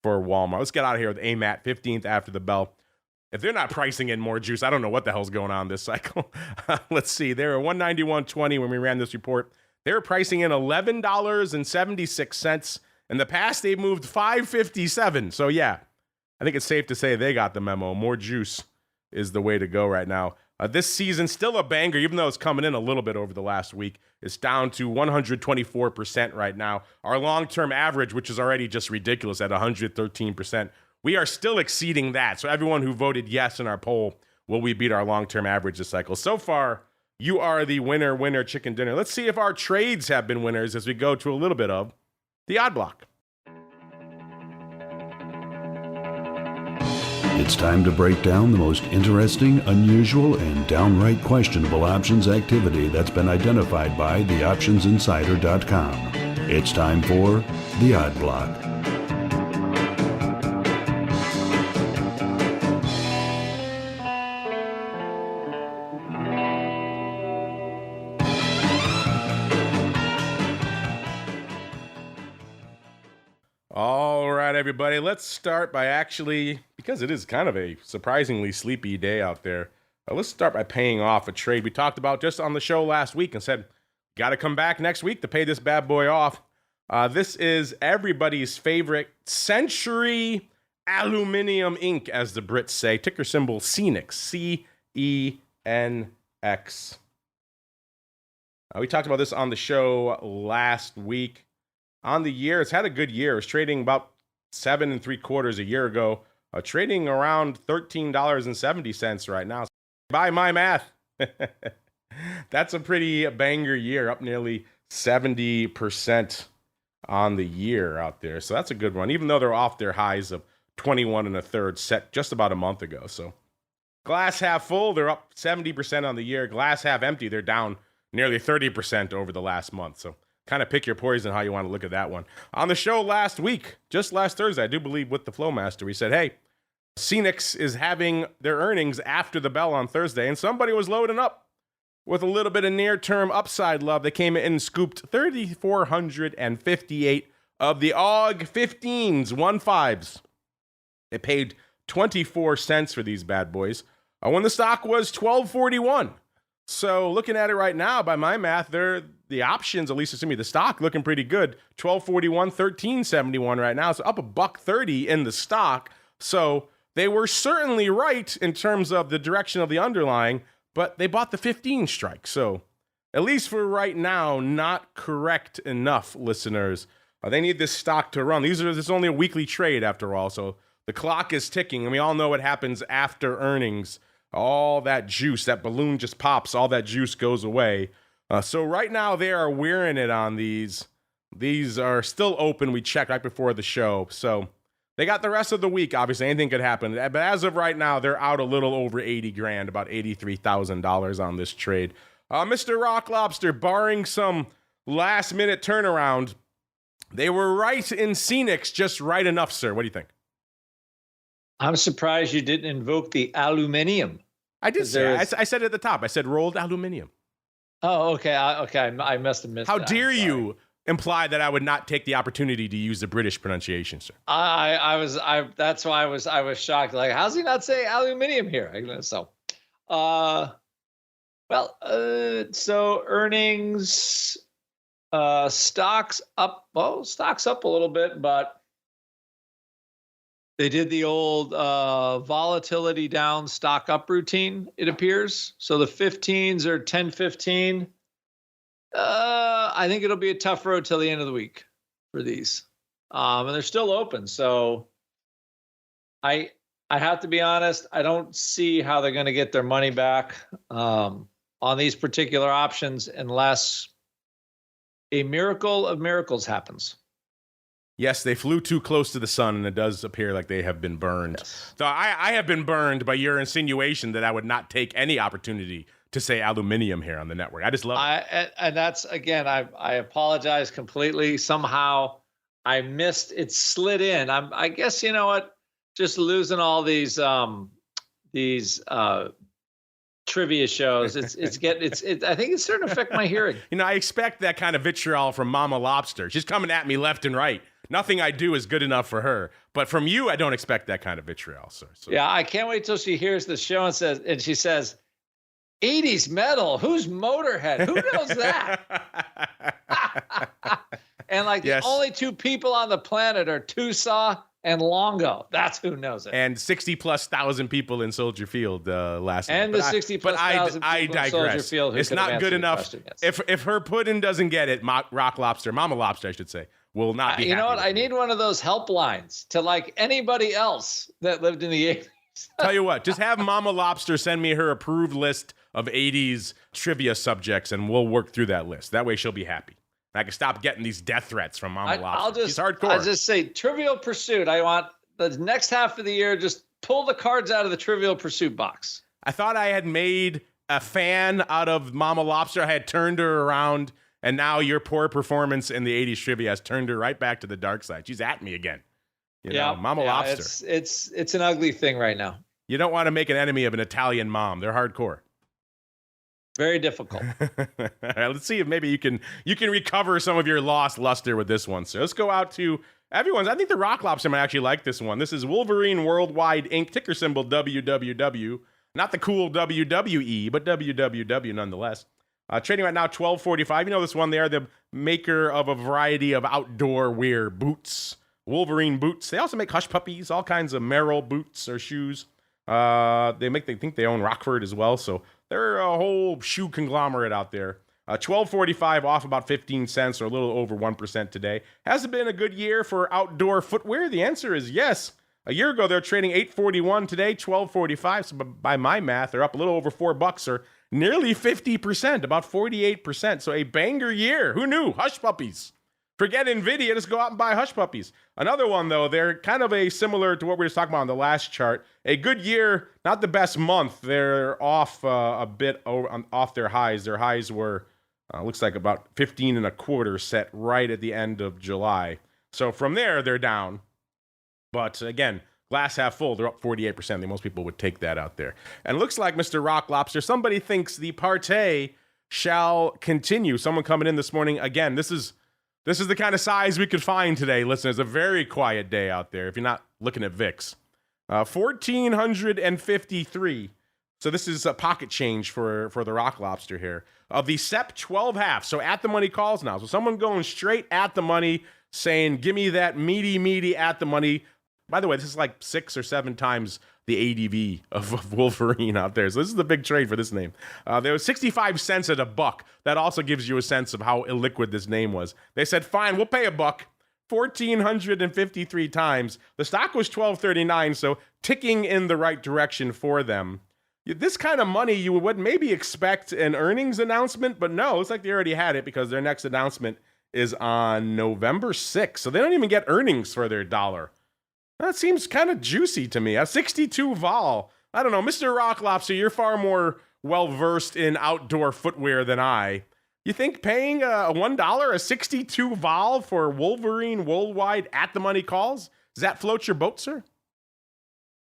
for Walmart. Let's get out of here with AMAT, 15th after the bell. If they're not pricing in more juice, I don't know what the hell's going on this cycle. Let's see. They were $191.20 when we ran this report. They were pricing in $11.76. In the past, they moved $5.57. So yeah, I think it's safe to say they got the memo. More juice is the way to go right now. This season, still a banger, even though it's coming in a little bit over the last week. It's down to 124% right now. Our long-term average, which is already just ridiculous at 113%, we are still exceeding that. So everyone who voted yes in our poll, will we beat our long-term average this cycle? So far, you are the winner, chicken dinner. Let's see if our trades have been winners as we go to a little bit of the odd block. It's time to break down the most interesting, unusual, and downright questionable options activity that's been identified by theoptionsinsider.com. It's time for the Odd Block. All right, everybody, let's start by actually, because it is kind of a surprisingly sleepy day out there, let's start by paying off a trade we talked about just on the show last week and said, got to come back next week to pay this bad boy off. This is everybody's favorite Century Aluminum Inc., as the Brits say, ticker symbol CENX, C-E-N-X. We talked about this on the show last week. On the year, it's had a good year. It's trading about 7 3/4 a year ago, trading around $13.70 right now. By my math, that's a pretty banger year, up nearly 70% on the year out there. So that's a good one, even though they're off their highs of 21 1/3 set just about a month ago. So glass half full, they're up 70% on the year. Glass half empty, they're down nearly 30% over the last month. So kind of pick your poison how you want to look at that one. On the show last week, just last Thursday, I do believe with the Flowmaster, we said, hey, CENX is having their earnings after the bell on Thursday, and somebody was loading up with a little bit of near-term upside love. They came in and scooped 3,458 of the AUG 15s, 1.5s. They paid 24 cents for these bad boys when the stock was $12.41. So looking at it right now, by my math, the options, at least assuming the stock, looking pretty good. $12.41, $13.71 right now. So up $1.30 in the stock. So they were certainly right in terms of the direction of the underlying, but they bought the 15 strike. So at least for right now, not correct enough, listeners. They need this stock to run. This is only a weekly trade after all. So the clock is ticking, and we all know what happens after earnings. All that juice, that balloon just pops, all that juice goes away. So right now they are wearing it on these. These are still open. We checked right before the show. So they got the rest of the week. Obviously, anything could happen. But as of right now, they're out a little over 80 grand, about $83,000 on this trade. Mr. Rock Lobster, barring some last-minute turnaround, they were right in CENX, just right enough, sir. What do you think? I'm surprised you didn't invoke the aluminum. I did say I said it at the top. I said rolled aluminum. Oh, okay. I must have missed How that. dare you imply that I would not take the opportunity to use the British pronunciation, sir? That's why I was shocked. Like, how's he not saying aluminum here? So, so earnings, stocks up. Well, stocks up a little bit, but they did the old volatility down, stock up routine, it appears. So the 15s are 10-15. I think it'll be a tough road till the end of the week for these. And they're still open. So I have to be honest, I don't see how they're going to get their money back on these particular options unless a miracle of miracles happens. Yes, they flew too close to the sun, and it does appear like they have been burned. Yes. So I have been burned by your insinuation that I would not take any opportunity to say aluminum here on the network. I just love it. And that's, again, I apologize completely. Somehow I missed, it slid in. I guess, you know what, just losing all these trivia shows. I think it's starting to affect my hearing. You know, I expect that kind of vitriol from Mama Lobster. She's coming at me left and right. Nothing I do is good enough for her. But from you, I don't expect that kind of vitriol, sir. So. Yeah, I can't wait till she hears the show and she says, 80s metal, who's Motorhead? Who knows that? And like, yes, the only two people on the planet are Tosaw and Longo. That's who knows it. And 60,000+ people in Soldier Field last night. And the 60,000+ I people in Soldier digress. Field. It's not good enough. If her pudding doesn't get it, Rock Lobster, Mama Lobster, I should say, will not be. You know what? I need need one of those helplines to like anybody else that lived in the 80s. Tell you what, just have Mama Lobster send me her approved list of 80s trivia subjects, and we'll work through that list. That way she'll be happy. I can stop getting these death threats from Mama Lobster. She's hardcore. I'll just say Trivial Pursuit. I want the next half of the year, just pull the cards out of the Trivial Pursuit box. I thought I had made a fan out of Mama Lobster. I had turned her around, and now your poor performance in the 80s trivia has turned her right back to the dark side. She's at me again. You know, Mama Lobster. It's an ugly thing right now. You don't want to make an enemy of an Italian mom. They're hardcore. Very difficult. All right, let's see if maybe you can recover some of your lost luster with this one. So let's go out to everyone's. I think the Rock Lobster might actually like this one. This is Wolverine Worldwide Inc., ticker symbol WWW. Not the cool WWE, but WWW nonetheless. Trading right now $12.45. You know this one. They are the maker of a variety of outdoor wear boots. Wolverine boots. They also make hush puppies, all kinds of Merrill boots or shoes. They think they own Rockford as well, so they're a whole shoe conglomerate out there. $12.45 off about 15 cents or a little over 1% today. Has it been a good year for outdoor footwear? The answer is yes. A year ago, they're trading $8.41. Today, $12.45. So by my math, they're up a little over $4 or nearly 50%, about 48%. So a banger year. Who knew? Hush puppies. Forget NVIDIA, just go out and buy hush puppies. Another one, though, they're kind of a similar to what we were talking about on the last chart. A good year, not the best month. They're off a bit off their highs. Their highs were, looks like about 15 and a quarter set right at the end of July. So from there, they're down. But again, glass half full, they're up 48%. I think most people would take that out there. And it looks like, Mr. Rock Lobster, somebody thinks the party shall continue. Someone coming in this morning. Again, this is the kind of size we could find today. Listen, it's a very quiet day out there if you're not looking at VIX. 1,453. So this is a pocket change for the Rock Lobster here. Of the SEP 12 half. So at the money calls now. So someone going straight at the money saying, give me that meaty at the money. By the way, this is like 6 or 7 times the ADV of Wolverine out there. So this is the big trade for this name. There was 65 cents at $1. That also gives you a sense of how illiquid this name was. They said, fine, we'll pay $1. 1,453 times. The stock was $12.39, so ticking in the right direction for them. This kind of money, you would maybe expect an earnings announcement, but no, it's like they already had it because their next announcement is on November 6th. So they don't even get earnings for their dollar. That seems kind of juicy to me. A 62 vol. I don't know, Mr. Rock Lobster, you're far more well-versed in outdoor footwear than I. You think paying a $1, a 62 vol for Wolverine Worldwide at the money calls, does that float your boat, sir?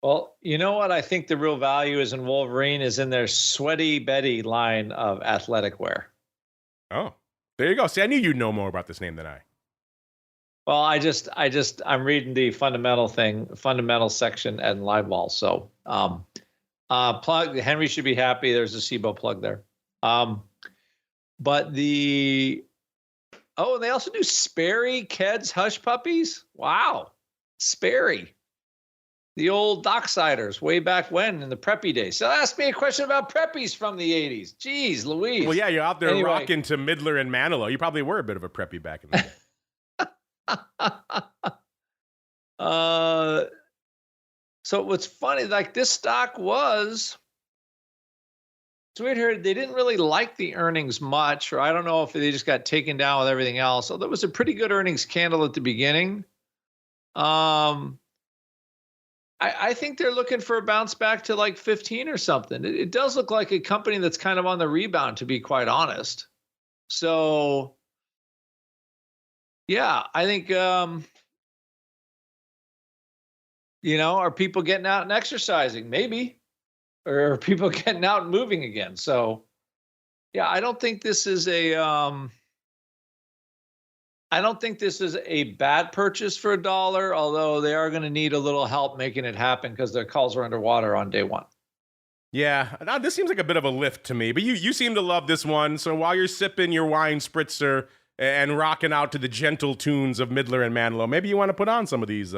Well, you know what I think the real value is in Wolverine is in their Sweaty Betty line of athletic wear. Oh, there you go. See, I knew you'd know more about this name than I. Well, I'm reading the fundamental section at Livewall. So, plug Henry should be happy. There's a SIBO plug there. But they also do Sperry Keds Hush Puppies. Wow. Sperry. The old Docksiders way back when in the preppy days. So ask me a question about preppies from the 80s. Jeez, Louise. Well, yeah, you're out there rocking to Midler and Manilow. You probably were a bit of a preppy back in the day. So what's funny, like this stock was, it's weird here, they didn't really like the earnings much, or I don't know if they just got taken down with everything else. So there was a pretty good earnings candle at the beginning. I think they're looking for a bounce back to like 15 or something. It does look like a company that's kind of on the rebound, to be quite honest. So yeah, I think, are people getting out and exercising? Maybe. Or are people getting out and moving again? So, yeah, I don't think this is a bad purchase for $1, although they are going to need a little help making it happen because their calls are underwater on day one. Yeah, now this seems like a bit of a lift to me, but you seem to love this one. So while you're sipping your wine spritzer and rocking out to the gentle tunes of Midler and Manilow, maybe you want to put on some of these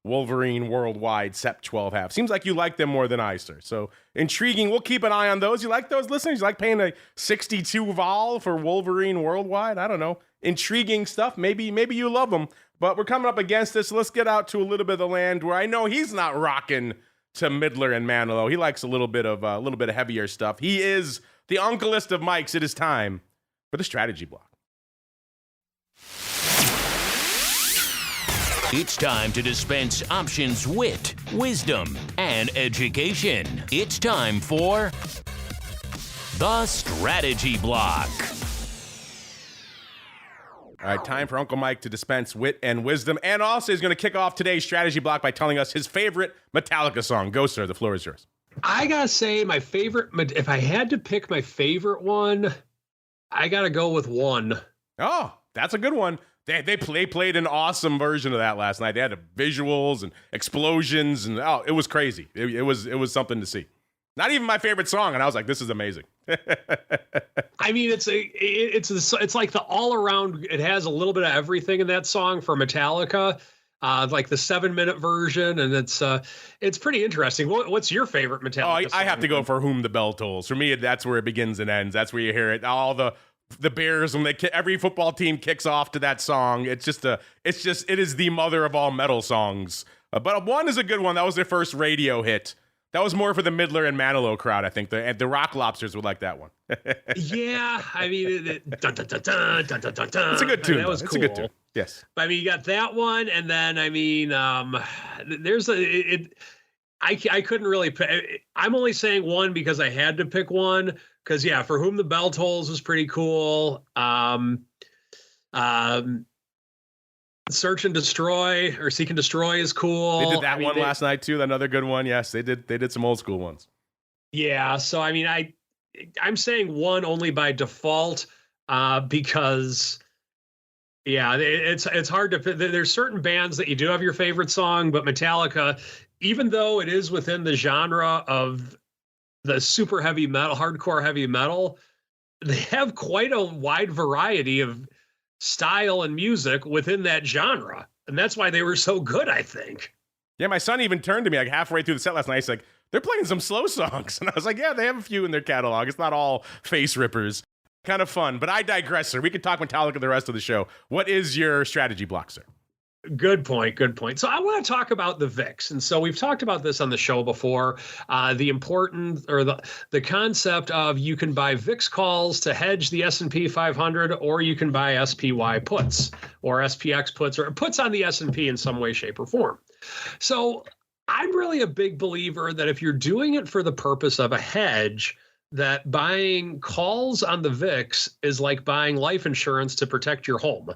Wolverine Worldwide SEP 12 half. Seems like you like them more than I, sir. So intriguing. We'll keep an eye on those. You like those, listeners? You like paying a 62 vol for Wolverine Worldwide? I don't know. Intriguing stuff. Maybe you love them. But we're coming up against this. So let's get out to a little bit of the land where I know he's not rocking to Midler and Manilow. He likes a little bit of heavier stuff. He is the uncleest of Mikes. It is time for the strategy block. It's time to dispense options, wit, wisdom, and education. It's time for the strategy block. All right, time for Uncle Mike to dispense wit and wisdom. And also, he's going to kick off today's strategy block by telling us his favorite Metallica song. Go, sir. The floor is yours. I got to say, my favorite, if I had to pick my favorite one, I got to go with One. Oh, that's a good one. They played an awesome version of that last night. They had the visuals and explosions, and it was crazy. It was something to see. Not even my favorite song, and I was like, "This is amazing." I mean, it's like the all around. It has a little bit of everything in that song for Metallica, like the 7-minute version, and it's pretty interesting. What's your favorite Metallica song? I have to go for "Whom the Bell Tolls." For me, that's where it begins and ends. That's where you hear it. All the Bears, when every football team kicks off to that song, it is the mother of all metal songs. But One is a good one. That was their first radio hit. That was more for the Midler and Manilow crowd, I think. The Rock Lobsters would like that one. Yeah, I mean, dun, dun, dun, dun, dun, dun, dun, dun. It's a good tune. That was It's cool. a good tune. Yes. I mean, you got that one, and then I mean, I couldn't really pick. I'm only saying one because I had to pick one. Because yeah, For Whom the Bell Tolls was pretty cool. Search and Destroy or Seek and Destroy is cool. They did that one last night too. Another good one. Yes, they did. They did some old school ones. Yeah. So I mean, I'm saying one only by default because yeah, it's hard to. There's certain bands that you do have your favorite song, but Metallica, even though it is within the genre of the super heavy metal, hardcore heavy metal, they have quite a wide variety of style and music within that genre. And that's why they were so good, I think. Yeah, my son even turned to me like halfway through the set last night. He's like, they're playing some slow songs. And I was like, yeah, they have a few in their catalog. It's not all face rippers. Kind of fun. But I digress, sir. We could talk Metallica the rest of the show. What is your strategy block, sir? Good point. Good point. So I want to talk about the VIX. And so we've talked about this on the show before, the importance or the concept of you can buy VIX calls to hedge the S&P 500, or you can buy SPY puts or SPX puts or puts on the S&P in some way, shape, or form. So I'm really a big believer that if you're doing it for the purpose of a hedge, that buying calls on the VIX is like buying life insurance to protect your home.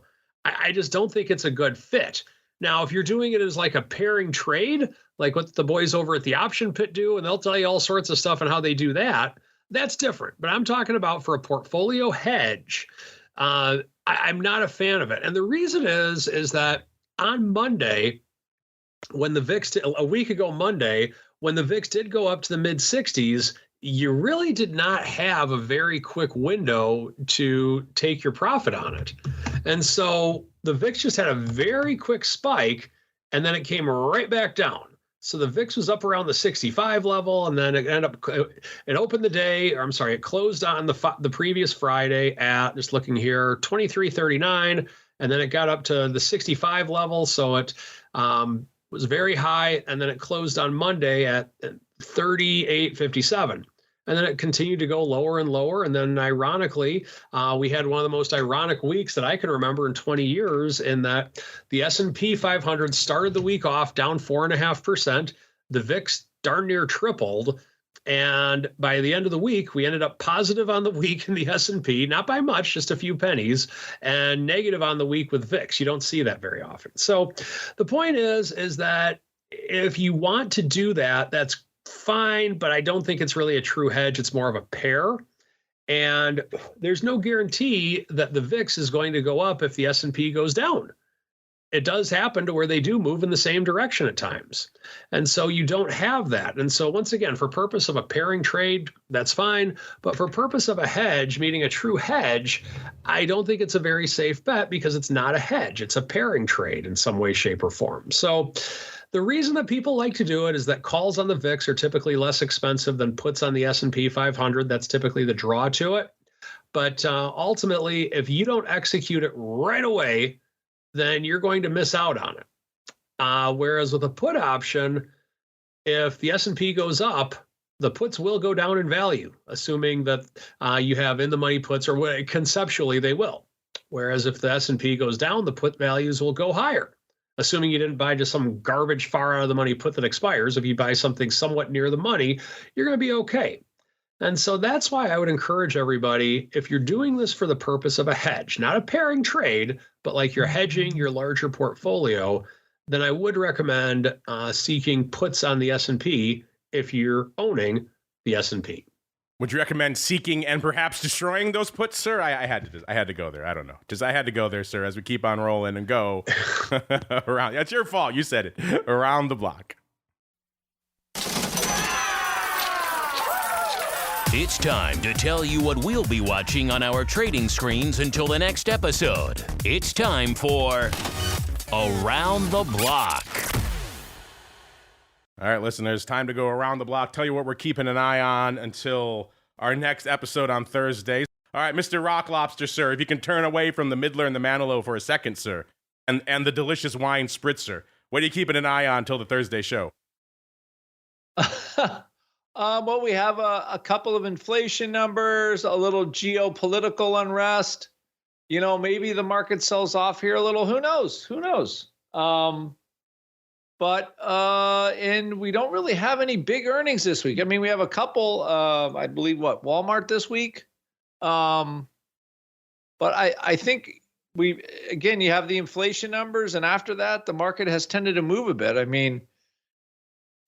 I just don't think it's a good fit. Now, if you're doing it as like a pairing trade, like what the boys over at the Option Pit do, and they'll tell you all sorts of stuff on how they do that, that's different. But I'm talking about for a portfolio hedge, I'm not a fan of it. And the reason is that on Monday, when the VIX, a week ago Monday, when the VIX did go up to the mid 60s, you really did not have a very quick window to take your profit on it. And so the VIX just had a very quick spike, and then it came right back down. So the VIX was up around the 65 level, and then it opened the day, or I'm sorry, it closed on the previous Friday at, just looking here, 23.39, and then it got up to the 65 level. So it was very high, and then it closed on Monday at 38.57. And then it continued to go lower and lower. And then ironically, we had one of the most ironic weeks that I can remember in 20 years, in that the S&P 500 started the week off down 4.5%. The VIX darn near tripled. And by the end of the week, we ended up positive on the week in the S&P, not by much, just a few pennies, and negative on the week with VIX. You don't see that very often. So the point is that if you want to do that, that's fine, but I don't think it's really a true hedge. It's more of a pair. And there's no guarantee that the VIX is going to go up if the S&P goes down. It does happen to where they do move in the same direction at times. And so you don't have that. And so once again, for purpose of a pairing trade, that's fine. But for purpose of a hedge, meaning a true hedge, I don't think it's a very safe bet, because it's not a hedge. It's a pairing trade in some way, shape, or form. So The reason that people like to do it is that calls on the VIX are typically less expensive than puts on the S&P 500. That's typically the draw to it. But ultimately, if you don't execute it right away, then you're going to miss out on it. Whereas with a put option, if the S&P goes up, the puts will go down in value, assuming that you have in the money puts, or conceptually they will. Whereas if the S&P goes down, the put values will go higher, assuming you didn't buy just some garbage far out of the money put that expires. If you buy something somewhat near the money, you're going to be okay. And so that's why I would encourage everybody, if you're doing this for the purpose of a hedge, not a pairing trade, but like you're hedging your larger portfolio, then I would recommend seeking puts on the S&P if you're owning the S&P. Would you recommend seeking and perhaps destroying those puts, sir? I had to go there. I don't know. Just I had to go there, sir, as we keep on rolling and go around. That's your fault. You said it. Around the block. It's time to tell you what we'll be watching on our trading screens until the next episode. It's time for Around the Block. All right, listeners, time to go around the block. Tell you what we're keeping an eye on until our next episode on Thursday. All right, Mr. Rock Lobster, sir, if you can turn away from the Midler and the Manilow for a second, sir, and the delicious wine spritzer. What are you keeping an eye on until the Thursday show? Well, we have a couple of inflation numbers, a little geopolitical unrest. You know, maybe the market sells off here a little. Who knows? And we don't really have any big earnings this week. I mean, we have a couple, I believe, Walmart this week. But I think you have the inflation numbers, and after that, the market has tended to move a bit. I mean,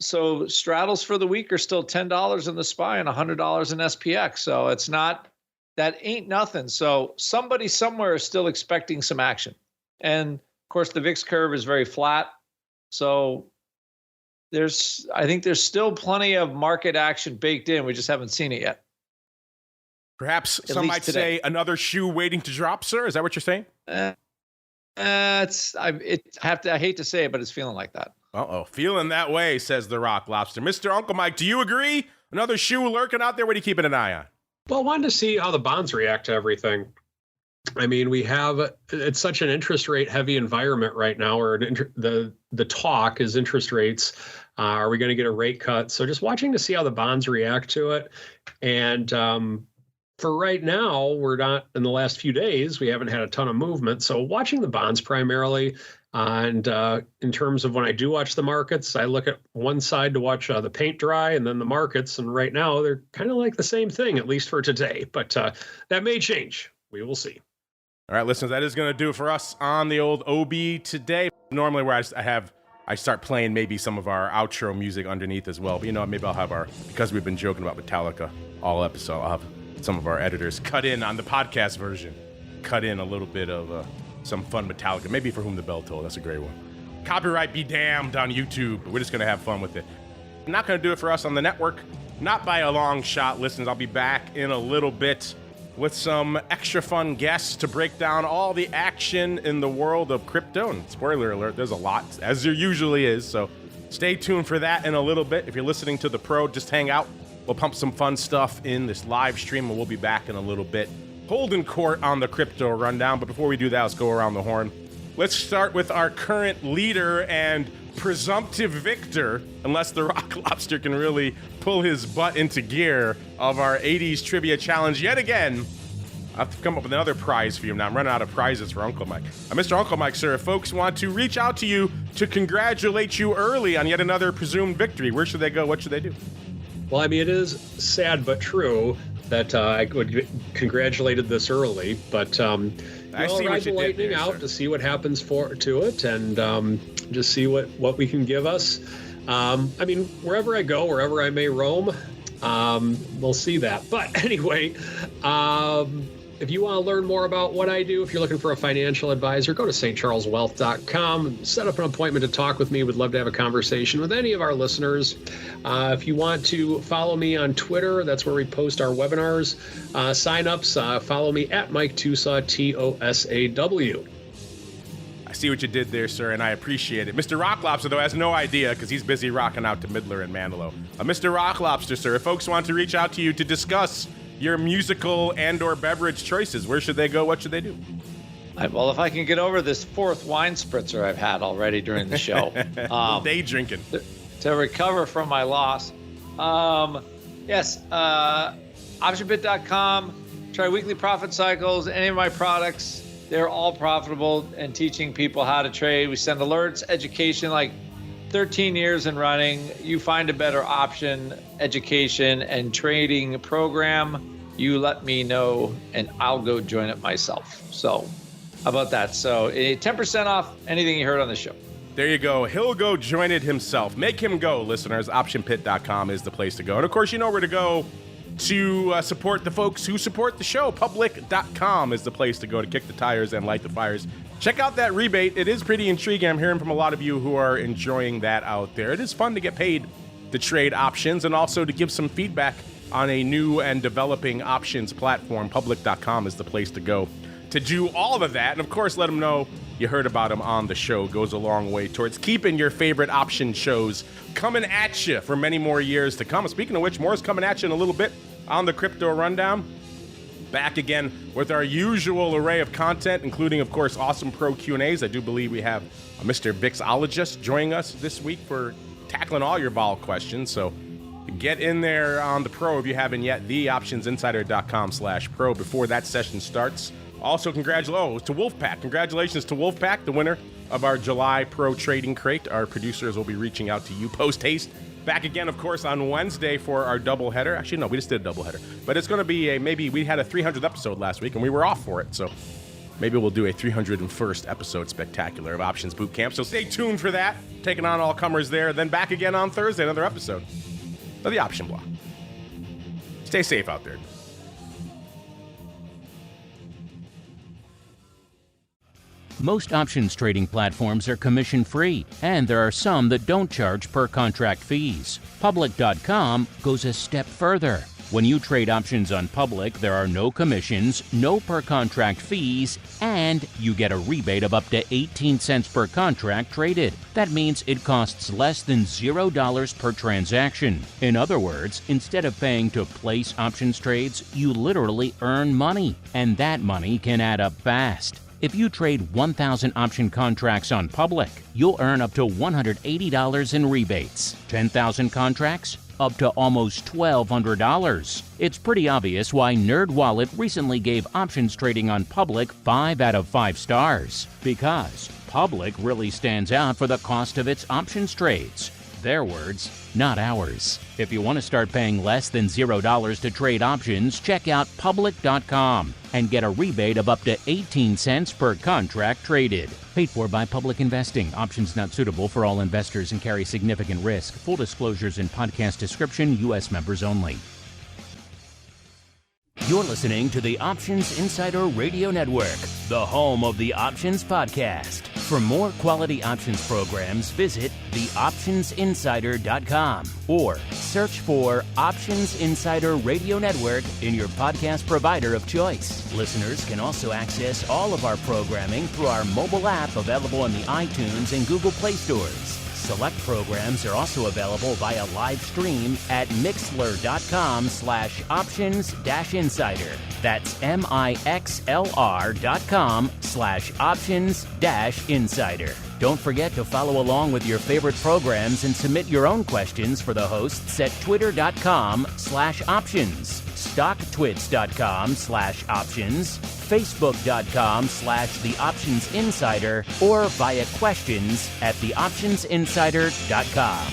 so straddles for the week are still $10 in the SPY and $100 in SPX. So it's not, that ain't nothing. So somebody somewhere is still expecting some action. And of course, the VIX curve is very flat. So I think there's still plenty of market action baked in. We just haven't seen it yet. Perhaps some might say another shoe waiting to drop, sir. Is that what you're saying? I hate to say it, but it's feeling like that. Uh-oh, feeling that way, says the Rock Lobster. Mr. Uncle Mike, do you agree? Another shoe lurking out there? What are you keeping an eye on? Well, I wanted to see how the bonds react to everything. I mean, it's such an interest rate heavy environment right now, or the talk is interest rates. Are we going to get a rate cut? So just watching to see how the bonds react to it. And for right now, we're not, in the last few days, we haven't had a ton of movement. So watching the bonds primarily. And in terms of when I do watch the markets, I look at one side to watch the paint dry and then the markets. And right now, they're kind of like the same thing, at least for today. But that may change. We will see. All right, listeners, that is going to do it for us on the old OB today. Normally where I start playing maybe some of our outro music underneath as well. But you know what, maybe I'll have because we've been joking about Metallica all episode, I'll have some of our editors cut in on the podcast version, cut in a little bit of some fun Metallica, maybe For Whom the Bell Tolls. That's a great one. Copyright be damned on YouTube, but we're just going to have fun with it. Not going to do it for us on the network, not by a long shot, listeners. I'll be back in a little bit with some extra fun guests to break down all the action in the world of crypto. And spoiler alert, there's a lot, as there usually is, so stay tuned for that in a little bit. If you're listening to the Pro, just hang out. We'll pump some fun stuff in this live stream, and we'll be back in a little bit. Holding court on the crypto rundown, but before we do that, let's go around the horn. Let's start with our current leader and presumptive victor, unless the Rock Lobster can really pull his butt into gear, of our 80s trivia challenge yet again. I have to come up with another prize for you now. I'm running out of prizes for Uncle Mike. Mr. Uncle Mike, sir, if folks want to reach out to you to congratulate you early on yet another presumed victory, where should they go? What should they do? Well, I mean, it is sad but true that I would get congratulated this early, but I see ride the lightning out to see what happens to it, and just see what we can give us. I mean, wherever I go, wherever I may roam, we'll see that. But anyway, if you want to learn more about what I do, if you're looking for a financial advisor, go to stcharleswealth.com, set up an appointment to talk with me. Would love to have a conversation with any of our listeners. If you want to follow me on Twitter, that's where we post our webinars. Sign-ups, follow me at Mike Tosaw, Tosaw. see what you did there, sir, and I appreciate it. Mr. Rock Lobster, though, has no idea because he's busy rocking out to Midler and Manilow. Mr. Rock Lobster, sir, if folks want to reach out to you to discuss your musical and or beverage choices, where should they go? What should they do? Well, if I can get over this fourth wine spritzer I've had already during the show. Day drinking. To recover from my loss. Yes, optionbit.com. Try weekly profit cycles. Any of my products, they're all profitable and teaching people how to trade. We send alerts, education, like 13 years in running. You find a better option, education, and trading program, you let me know, and I'll go join it myself. So how about that? So 10% off anything you heard on the show. There you go. He'll go join it himself. Make him go, listeners. Optionpit.com is the place to go. And, of course, you know where to go to support the folks who support the show. Public.com is the place to go to kick the tires and light the fires. Check out that rebate. It is pretty intriguing. I'm hearing from a lot of you who are enjoying that out there. It is fun to get paid to trade options and also to give some feedback on a new and developing options platform. Public.com is the place to go to do all of that. And, of course, let them know you heard about them on the show. Goes a long way towards keeping your favorite option shows coming at you for many more years to come. Speaking of which, more is coming at you in a little bit on the Crypto Rundown. Back again with our usual array of content, including, of course, awesome pro Q&As. I do believe we have Mr. Vixologist joining us this week for tackling all your vol questions. So get in there on the pro if you haven't yet, theoptionsinsider.com/pro before that session starts. Also, to Wolfpack. Congratulations to Wolfpack, the winner of our July Pro Trading Crate. Our producers will be reaching out to you post-haste. Back again, of course, on Wednesday for our doubleheader. Actually, no, we just did a doubleheader. But it's going to be maybe we had a 300th episode last week, and we were off for it. So maybe we'll do a 301st episode spectacular of Options Boot Camp. So stay tuned for that. Taking on all comers there. Then back again on Thursday, another episode of the Option Block. Stay safe out there. Most options trading platforms are commission-free, and there are some that don't charge per-contract fees. Public.com goes a step further. When you trade options on Public, there are no commissions, no per-contract fees, and you get a rebate of up to 18 cents per contract traded. That means it costs less than $0 per transaction. In other words, instead of paying to place options trades, you literally earn money, and that money can add up fast. If you trade 1,000 option contracts on Public, you'll earn up to $180 in rebates. 10,000 contracts? Up to almost $1,200. It's pretty obvious why NerdWallet recently gave options trading on Public 5 out of 5 stars. Because Public really stands out for the cost of its options trades. Their words, not ours. If you want to start paying less than $0 to trade options, check out Public.com and get a rebate of up to 18 cents per contract traded. Paid for by Public Investing. Options not suitable for all investors and carry significant risk. Full disclosures in podcast description. U.S. members only. You're listening to the Options Insider Radio Network, the home of the Options Podcast. For more quality options programs, visit theoptionsinsider.com or search for Options Insider Radio Network in your podcast provider of choice. Listeners can also access all of our programming through our mobile app available in the iTunes and Google Play stores. Select programs are also available via live stream at mixlr.com/options-insider. That's mixlr.com/options-insider. Don't forget to follow along with your favorite programs and submit your own questions for the hosts at twitter.com/options, stocktwits.com/options, facebook.com/theoptionsinsider, or via questions at theoptionsinsider.com.